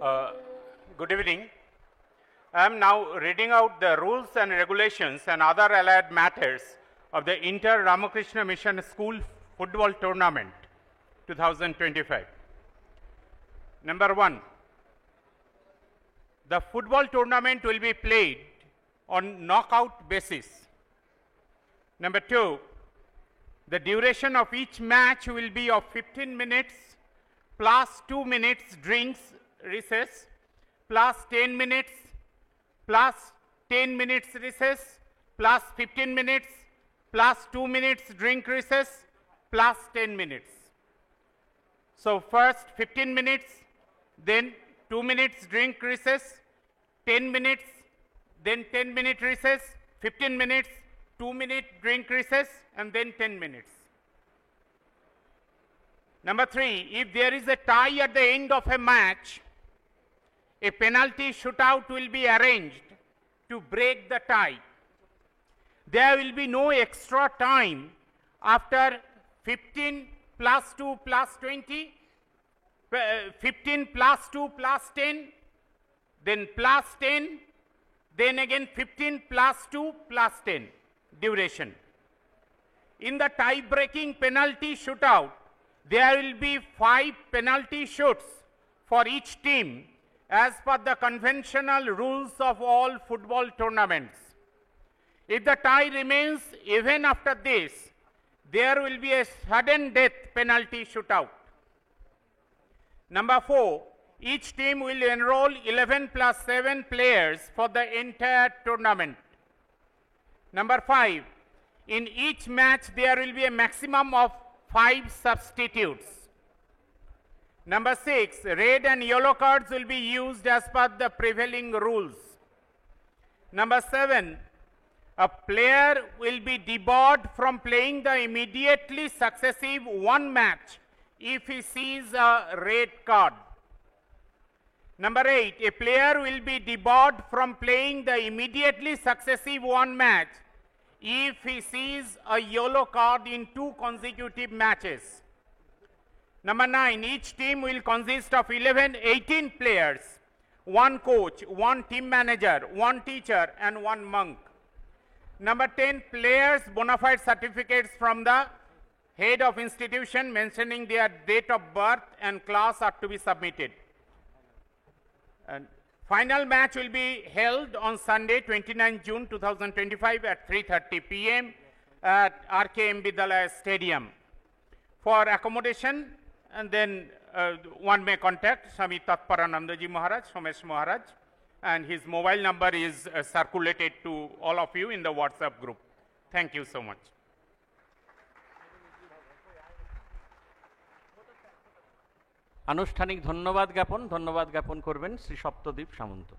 Uh, Good evening. I am now reading out the rules and regulations and other allied matters of the Inter Ramakrishna Mission School Football Tournament 2025. Number 1. The football tournament will be played on knockout basis. Number 2. The duration of each match will be of 15 minutes plus 2 minutes drinks recess plus 10 minutes plus 10 minutes recess plus 15 minutes plus 2 minutes drink recess plus 10 minutes. So first 15 minutes, then 2 minutes drink recess, 10 minutes, then 10-minute recess, 15 minutes, 2-minute drink recess, and then 10 minutes. Number 3, if there is a tie at the end of a match, a penalty shootout will be arranged to break the tie. There will be no extra time after 15 plus 2 plus 20, 15 plus 2 plus 10, then plus 10, then again 15 plus 2 plus 10 duration. In the tie-breaking penalty shootout, there will be 5 penalty shoots for each team as per the conventional rules of all football tournaments. If the tie remains even after this, there will be a sudden death penalty shootout. Number 4, each team will enroll 11 plus 7 players for the entire tournament. Number 5, in each match there will be a maximum of 5 substitutes. Number 6, red and yellow cards will be used as per the prevailing rules. Number 7, a player will be debarred from playing the immediately successive one match if he sees a red card. Number 8, a player will be debarred from playing the immediately successive one match if he sees a yellow card in 2 consecutive matches. Number 9, each team will consist of 18 players, 1 coach, 1 team manager, 1 teacher, and 1 monk. Number 10, players' bona fide certificates from the head of institution mentioning their date of birth and class are to be submitted. And final match will be held on Sunday, 29 June 2025 at 3:30 p.m. at RKM Vidyalaya Stadium. For accommodation, and then one may contact Swami Tatparanandaji Maharaj, Somesh Maharaj, and his mobile number is circulated to all of you in the WhatsApp group. Thank you so much. আনুষ্ঠানিক ধন্যবাদ জ্ঞাপন করবেন শ্রী সপ্তদ্বীপ সামন্ত।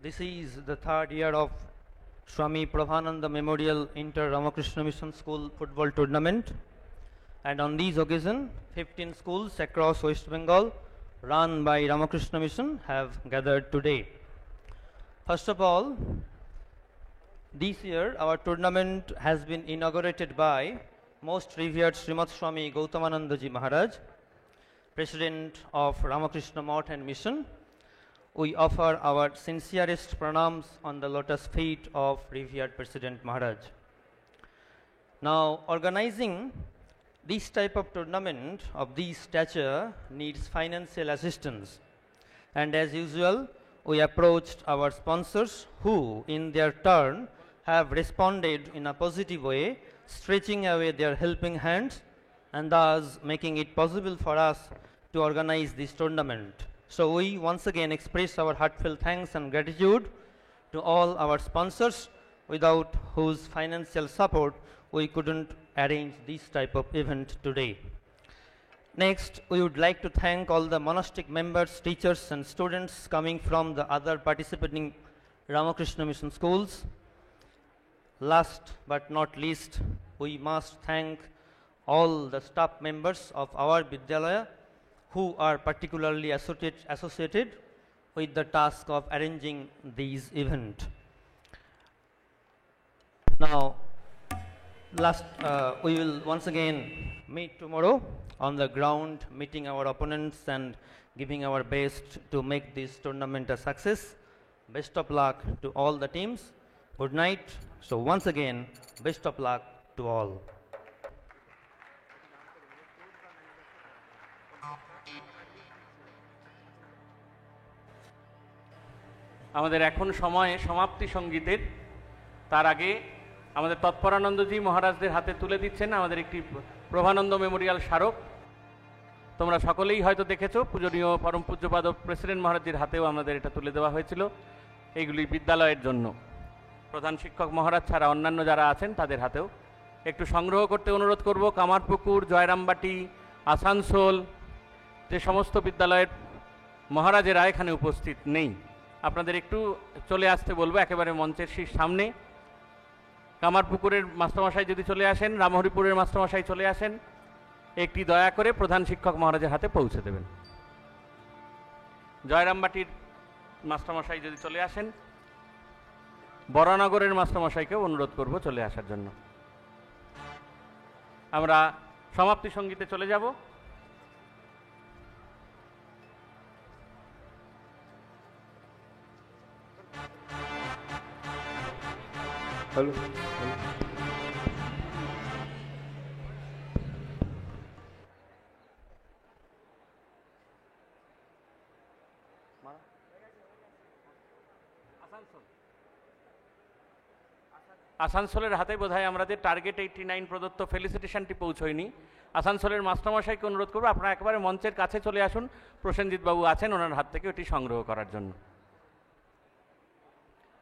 This is the 3rd year of Swami Prabhananda Memorial Inter Ramakrishna Mission School Football Tournament, and on these occasions 15 schools across West Bengal run by Ramakrishna Mission have gathered today. First of all, this year our tournament has been inaugurated by Most Revered Srimad Swami Gautamanandaji Maharaj, President of Ramakrishna Math and Mission. We offer our sincerest pranams on the lotus feet of Revered President Maharaj. Now, organizing this type of tournament of this stature needs financial assistance, and as usual we approached our sponsors who in their turn have responded in a positive way, stretching away their helping hands and thus making it possible for us to organize this tournament. So we once again express our heartfelt thanks and gratitude to all our sponsors, without whose financial support we couldn't arrange this type of event today. Next, we would like to thank all the monastic members, teachers and students coming from the other participating Ramakrishna Mission schools. Last but not least, we must thank all the staff members of our Vidyalaya who are particularly associated with the task of arranging this event. Now, We will once again meet tomorrow on the ground, meeting our opponents and giving our best to make this tournament a success. Best of luck to all the teams. Good night. So once again, best of luck to all. আমাদের এখন সময় সমাপ্তি সঙ্গীতের। তার আগে আমাদের তৎপরানন্দজি মহারাজদের হাতে তুলে দিচ্ছেন আমাদের একটি প্রভানন্দ মেমোরিয়াল স্মারক। তোমরা সকলেই হয়তো দেখেছো, পূজনীয় পরম পূজ্যপাদ প্রেসিডেন্ট মহারাজজির হাতেও আমাদের এটা তুলে দেওয়া হয়েছিল। এইগুলি বিদ্যালয়ের জন্য, প্রধান শিক্ষক মহারাজ ছাড়া অন্যান্য যারা আছেন তাদের হাতেও একটু সংগ্রহ করতে অনুরোধ করব। কামারপুকুর, জয়রামবাটি, আসানসোল, যে সমস্ত বিদ্যালয়ের মহারাজেরা এখানে উপস্থিত নেই, আপনাদের একটু চলে আসতে বলবো একেবারে মঞ্চের সামনে। কামারপুকুরের মাস্টারমশাই যদি চলে আসেন, রামহরিপুরের মাস্টারমশাই চলে আসেন, একটি দয়া করে প্রধান শিক্ষক মহারাজের হাতে পৌঁছে দেবেন। জয়রামবাটির মাস্টারমশাই যদি চলে আসেন, বরানগরের মাস্টারমশাইকেও অনুরোধ করব চলে আসার জন্য। আমরা সমাপ্তি সঙ্গীতে চলে যাব। হ্যালো, আসানসোলের হাতে বোধহয় আমাদের টার্গেট 89 প্রদত্ত ফেলিসিটেশনটি পৌঁছয়নি। আসানসোলের মাস্টারমশাইকে অনুরোধ করবো আপনারা একেবারে মঞ্চের কাছে চলে আসুন, প্রসেনজিৎ বাবু আছেন ওনার হাত থেকে ওটি সংগ্রহ করার জন্য।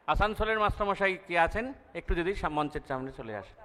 আসানসোলের মাস্টারমশাই কে আছেন একটু যদি মঞ্চের সামনে চলে আসেন।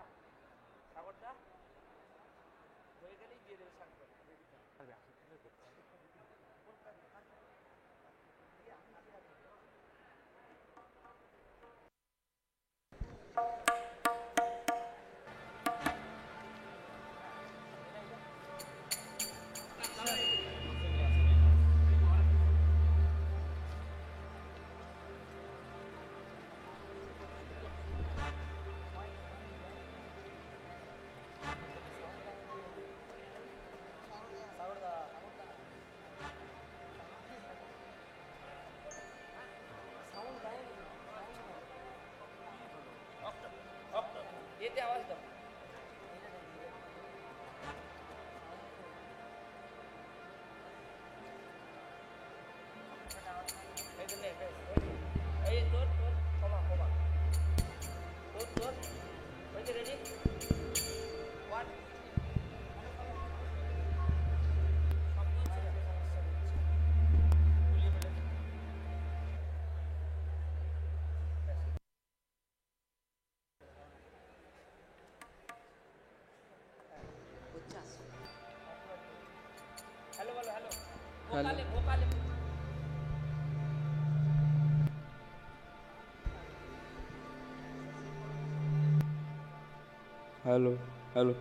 Hello, hello,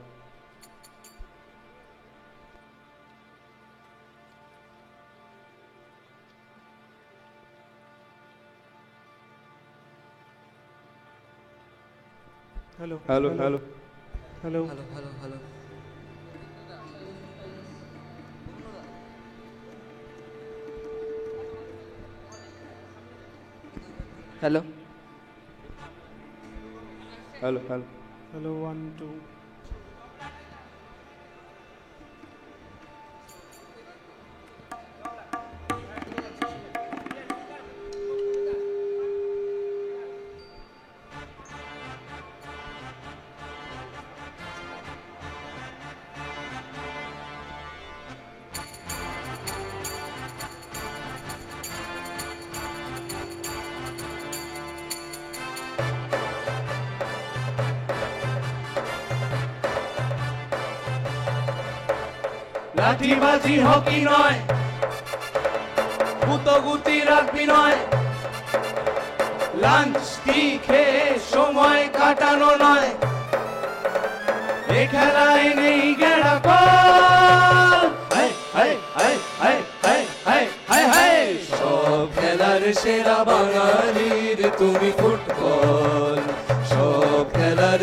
hello, hello, hello, hello, hello hello hello hello hello, hello, hello 1 2 লাঠিবাজি হকি নয়, গুতগুতি রাখবি নয়, লাঞ্চ কি খেয়ে সময় কাটানো নয়, এ খেলায় নেই গেড়া কল। সব খেলার সেরা বাঙালির তুমি ফুটবল, সব খেলার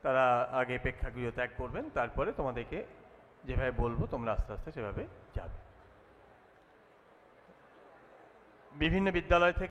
তারা আগে প্রেক্ষাগৃহ ত্যাগ করবেন, তারপরে তোমাদেরকে যেভাবে বলবো তোমরা আস্তে আস্তে সেভাবে যাবে। বিভিন্ন বিদ্যালয় থেকে